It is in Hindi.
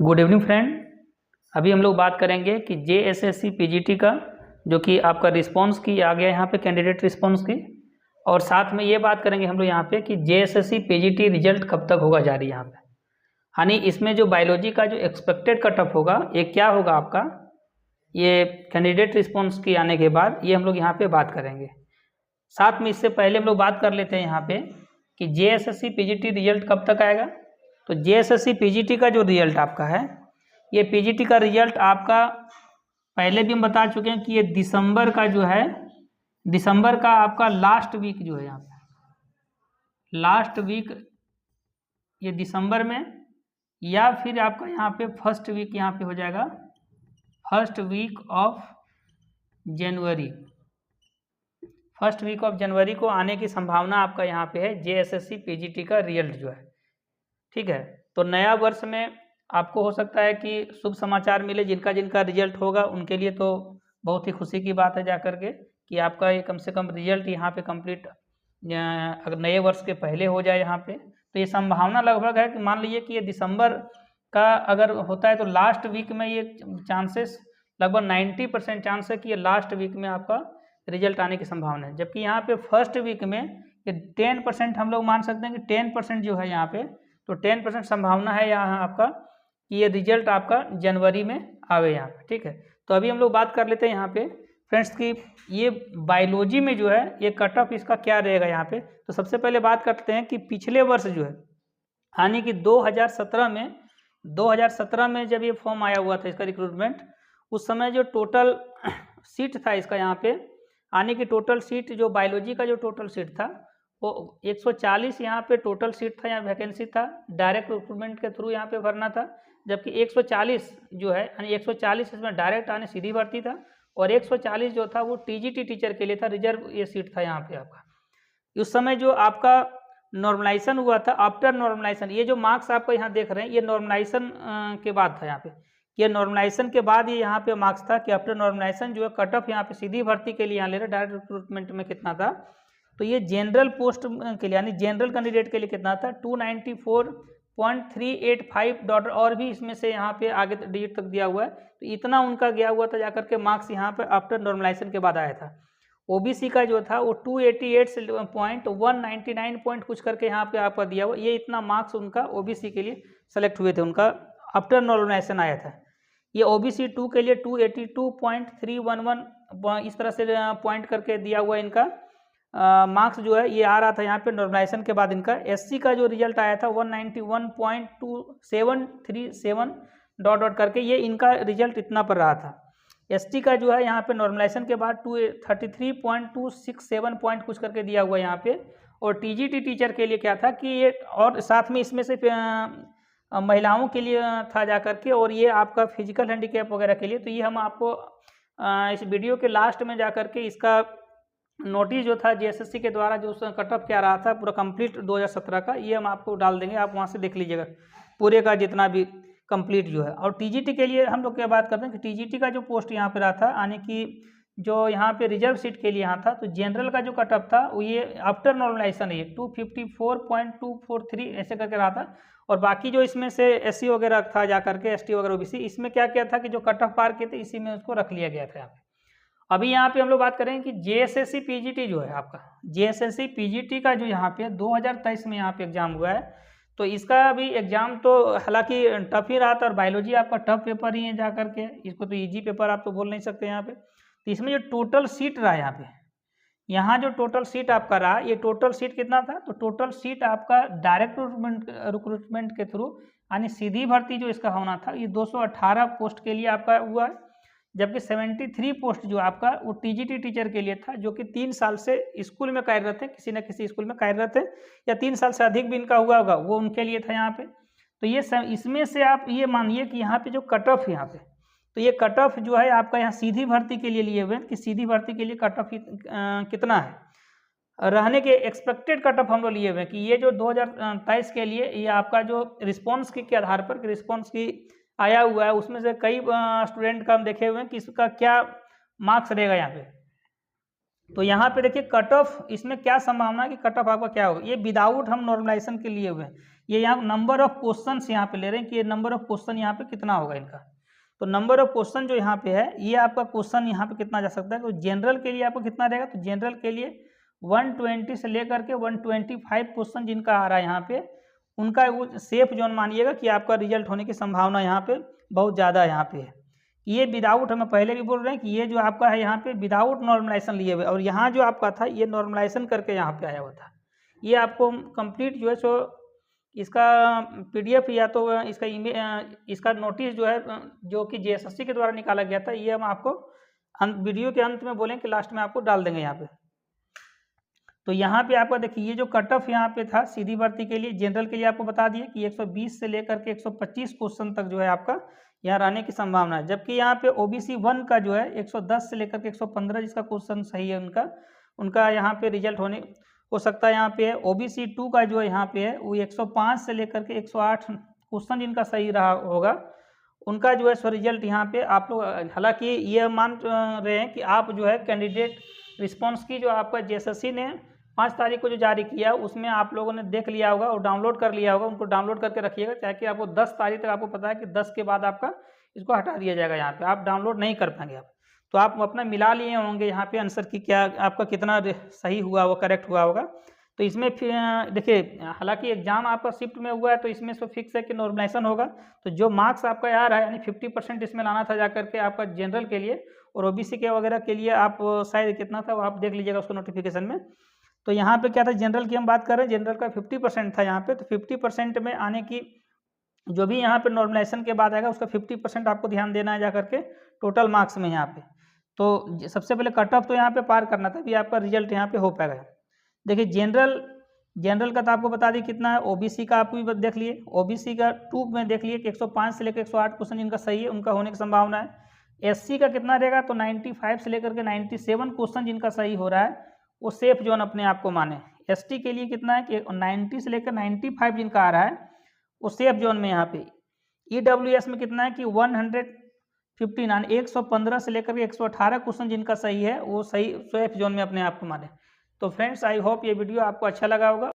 Good evening friend. अभी हम लोग बात करेंगे कि JSSC PGT का जो कि आपका रिस्पांस की आ गया यहाँ पे कैंडिडेट रिस्पांस की, और साथ में ये बात करेंगे हम लोग यहाँ पे कि JSSC PGT रिजल्ट कब तक होगा जारी यहाँ पे। यानी इसमें जो बायोलॉजी का जो एक्सपेक्टेड कट ऑफ होगा ये क्या होगा आपका, ये कैंडिडेट रिस्पांस की आने के बाद ये हम लोग यहाँ पे बात करेंगे। साथ में इससे पहले हम लोग बात कर लेते हैं यहाँ पे कि JSSC PGT रिजल्ट कब तक आएगा। तो JSSC PGT का जो रिजल्ट आपका है, ये PGT का रिजल्ट आपका पहले भी हम बता चुके हैं कि ये दिसंबर का जो है, दिसंबर का आपका लास्ट वीक जो है यहाँ पे, लास्ट वीक ये दिसंबर में, या फिर आपका यहाँ पे फर्स्ट वीक यहाँ पे हो जाएगा, first week of January, first week of January को आने की संभावना आपका यहाँ पे है JSSC PGT का रिजल्ट जो है। ठीक है, तो नया वर्ष में आपको हो सकता है कि शुभ समाचार मिले, जिनका जिनका रिजल्ट होगा उनके लिए तो बहुत ही खुशी की बात है जाकर के कि आपका ये कम से कम रिजल्ट यहाँ पे कंप्लीट अगर नए वर्ष के पहले हो जाए यहाँ पे, तो ये संभावना लगभग है कि मान लीजिए कि ये दिसंबर का अगर होता है तो लास्ट वीक में ये चांसेस लगभग 90% चांस है कि ये लास्ट वीक में आपका रिजल्ट आने की संभावना है। जबकि यहाँ पे फर्स्ट वीक में ये 10% हम लोग मान सकते हैं कि 10% जो है यहाँ पे, तो 10% संभावना है यहाँ आपका कि ये रिजल्ट आपका जनवरी में आवे यहाँ पे। ठीक है, तो अभी हम लोग बात कर लेते हैं यहाँ पे फ्रेंड्स की ये बायोलॉजी में जो है ये कट ऑफ इसका क्या रहेगा यहाँ पे। तो सबसे पहले बात करते हैं कि पिछले वर्ष जो है, यानी कि 2017 में जब ये फॉर्म आया हुआ था इसका रिक्रूटमेंट, उस समय जो टोटल सीट था इसका यहाँ पे, यानी कि टोटल सीट जो बायोलॉजी का जो टोटल सीट था वो 140 यहाँ पे टोटल सीट था, यहाँ वैकेंसी था, डायरेक्ट रिक्रूटमेंट के थ्रू यहाँ पे भरना था। जबकि 140 जो है, यानी 140 इसमें डायरेक्ट आने सीधी भर्ती था, और 140 जो था वो TGT टीचर के लिए था, रिजर्व ये सीट था यहाँ पे आपका। उस समय जो आपका नॉर्मलाइजेशन हुआ था, आफ्टर नॉर्मलाइजेशन, ये जो मार्क्स आपको यहाँ देख रहे हैं ये नॉर्मलाइजेशन के बाद था यहाँ पे, ये नॉर्मलाइजेशन के बाद ये यहाँ पे मार्क्स था कि आफ्टर नॉर्मलाइजेशन जो है कट ऑफ यहाँ पे सीधी भर्ती के लिए यहाँ ले रहे, डायरेक्ट रिक्रूटमेंट में कितना था, तो ये जनरल पोस्ट के लिए यानी जनरल कैंडिडेट के लिए कितना था 294.385 और भी इसमें से यहाँ पे आगे डिजिट तक दिया हुआ है, तो इतना उनका गया हुआ था जाकर के मार्क्स यहाँ पे आफ्टर नॉर्मलाइजेशन के बाद आया था। OBC का जो था वो 288.199 पॉइंट कुछ करके यहाँ पे आपका दिया हुआ, ये इतना मार्क्स उनका OBC के लिए सेलेक्ट हुए थे, उनका आफ्टर नॉर्मलाइजेशन आया था। ये OBC 2 के लिए 282.311 इस तरह से पॉइंट करके दिया हुआ इनका मार्क्स जो है ये आ रहा था यहाँ पे नॉर्मलाइजेशन के बाद। इनका SC का जो रिजल्ट आया था 191.2737 डॉट करके, ये इनका रिजल्ट इतना पर रहा था। ST का जो है यहाँ पे नॉर्मलाइजेशन के बाद 233.267 पॉइंट कुछ करके दिया हुआ यहाँ पे। और TGT टीचर के लिए क्या था कि ये, और साथ में इसमें से महिलाओं के लिए था जा करके, और ये आपका फिजिकल हैंडीकैप वगैरह के लिए। तो ये हम आपको इस वीडियो के लास्ट में जा करके इसका नोटिस जो था JSSC के द्वारा जो कट ऑफ क्या रहा था पूरा कंप्लीट 2017 का, ये हम आपको डाल देंगे, आप वहाँ से देख लीजिएगा पूरे का जितना भी कंप्लीट जो है। और TGT के लिए हम लोग क्या बात करते हैं कि TGT का जो पोस्ट यहाँ पे रहा था, यानी कि जो यहाँ पे रिजर्व सीट के लिए यहाँ था, तो जनरल का जो कट ऑफ था वो ये आफ्टर नॉर्मलाइजेशन है 254.243 ऐसे करके रहा था। और बाकी जो इसमें से SC वगैरह था जा करके, ST वगैरह OBC, इसमें क्या क्या था कि जो कट ऑफ पार किए थे इसी में उसको रख लिया गया था यहाँ पे। अभी यहाँ पे हम लोग बात करेंगे कि JSSC PGT जो है आपका, JSSC PGT का जो यहाँ पे 2023 में यहाँ पे एग्जाम हुआ है, तो इसका अभी एग्जाम तो हालांकि टफ ही रहा था, और बायोलॉजी आपका टफ पेपर ही है जा करके, इसको तो इजी पेपर आप तो बोल नहीं सकते यहाँ पे। तो इसमें जो टोटल सीट रहा यहाँ पे, यहाँ जो टोटल सीट आपका रहा, ये टोटल सीट कितना था, तो टोटल सीट आपका डायरेक्ट रिक्रूटमेंट के थ्रू यानी सीधी भर्ती जो इसका होना था, ये 218 पोस्ट के लिए आपका हुआ है। जबकि 73 पोस्ट जो आपका वो TGT टीचर के लिए था, जो कि 3 साल से स्कूल में कार्यरत है, किसी न किसी स्कूल में कार्यरत है, या 3 साल से अधिक भी इनका हुआ होगा, वो उनके लिए था यहाँ पे। तो ये इसमें से आप ये मानिए कि यहाँ पे जो कट ऑफ यहाँ पे, तो ये कट ऑफ जो है आपका यहाँ सीधी भर्ती के लिए लिए हुए कि सीधी भर्ती के लिए कट ऑफ कितना है, रहने के एक्सपेक्टेड कट ऑफ हम लोग लिए हुए कि ये जो 2023 के लिए ये आपका जो रिस्पॉन्स के आधार पर रिस्पॉन्स की आया हुआ है, उसमें से कई स्टूडेंट का हम देखे हुए हैं कि इसका क्या मार्क्स रहेगा यहाँ पे। तो यहाँ पे देखिए कट ऑफ, इसमें क्या संभावना है कि कट ऑफ आपका क्या होगा, ये विदाउट हम नॉर्मलाइजेशन के लिए हुए हैं। ये यहाँ नंबर ऑफ क्वेश्चंस यहाँ पे ले रहे हैं कि ये नंबर ऑफ क्वेश्चन यहाँ पे कितना होगा इनका। तो नंबर ऑफ क्वेश्चन जो यहाँ पे है, ये आपका क्वेश्चन यहाँ पे कितना जा सकता है। तो जनरल के लिए आपको कितना रहेगा, तो जनरल के लिए 120 से लेकर के 125 क्वेश्चन जिनका आ रहा है यहाँ पे, उनका वो सेफ जोन मानिएगा कि आपका रिजल्ट होने की संभावना यहाँ पे बहुत ज़्यादा यहाँ पे है। ये विदाउट, हम पहले भी बोल रहे हैं कि ये जो आपका है यहाँ पे विदाउट नॉर्मलाइजेशन लिए हुए, और यहाँ जो आपका था ये नॉर्मलाइजेशन करके यहाँ पे आया हुआ था। ये आपको कंप्लीट जो है सो इसका PDF या तो इसका इसका नोटिस जो है जो कि JSSC के द्वारा निकाला गया था, ये हम आपको वीडियो के अंत में बोलें कि लास्ट में आपको डाल देंगे यहाँ पे। तो यहाँ पे आपका देखिए ये जो कट ऑफ यहाँ पे था सीधी भर्ती के लिए, जनरल के लिए आपको बता दिए कि 120 से लेकर के 125 क्वेश्चन तक जो है आपका यहाँ रहने की संभावना है। जबकि यहाँ पे OBC 1 का जो है 110 से लेकर के 115 जिसका क्वेश्चन सही है उनका यहाँ पे रिजल्ट हो सकता है यहाँ पे है। OBC 2 का जो है यहाँ पे है वो 105 से लेकर के 108 क्वेश्चन जिनका सही रहा होगा, उनका जो है सो रिजल्ट यहाँ पे आप लोग, हालांकि ये मान रहे हैं कि आप जो है कैंडिडेट रिस्पॉन्स की जो आपका JSSC ने 5 तारीख को जो जारी किया उसमें आप लोगों ने देख लिया होगा और डाउनलोड कर लिया होगा, उनको डाउनलोड करके रखिएगा, ताकि आपको 10 तारीख तक आपको पता है कि 10 के बाद आपका इसको हटा दिया जाएगा। यहाँ पे आप डाउनलोड नहीं कर पाएंगे आप, तो आप अपना मिला लिए होंगे यहाँ पे आंसर की क्या आपका कितना सही हुआ वो करेक्ट हुआ होगा। तो इसमें फिर देखिए, हालांकि एग्जाम आपका शिफ्ट में हुआ है तो इसमें सो फिक्स है कि नॉर्मलाइजेशन होगा। तो जो मार्क्स आपका आ रहा है यानी 50% इसमें लाना था जाकर के आपका जनरल के लिए, और OBC के वगैरह के लिए आप शायद कितना था वो आप देख लीजिएगा उसको नोटिफिकेशन में। तो यहाँ पे क्या था, जनरल की हम बात कर रहे हैं, जनरल का 50% था यहाँ पे। तो 50% में आने की जो भी यहाँ पे नॉर्मलाइजेशन के बाद आएगा उसका 50% आपको ध्यान देना है जा करके टोटल मार्क्स में यहाँ पे। तो सबसे पहले कट ऑफ तो यहाँ पे पार करना था, भी आपका रिजल्ट यहाँ पे हो पाएगा। देखिए जनरल का तो आपको बता दी कितना है, OBC का आप भी देख लिए, OBC का 2 में देख लिए कि 105 से लेकर 108 क्वेश्चन जिनका सही है उनका होने की संभावना है। SC का कितना रहेगा, तो 95 से लेकर के 97 क्वेश्चन जिनका सही हो रहा है वो सेफ जोन अपने आप को माने। ST के लिए कितना है कि 90 से लेकर 95 जिनका आ रहा है वो सेफ जोन में यहाँ पे। EWS में कितना है कि 115 से लेकर के 118 क्वेश्चन जिनका सही है वो सही सेफ जोन में अपने आप को माने। तो फ्रेंड्स, आई होप ये वीडियो आपको अच्छा लगा होगा।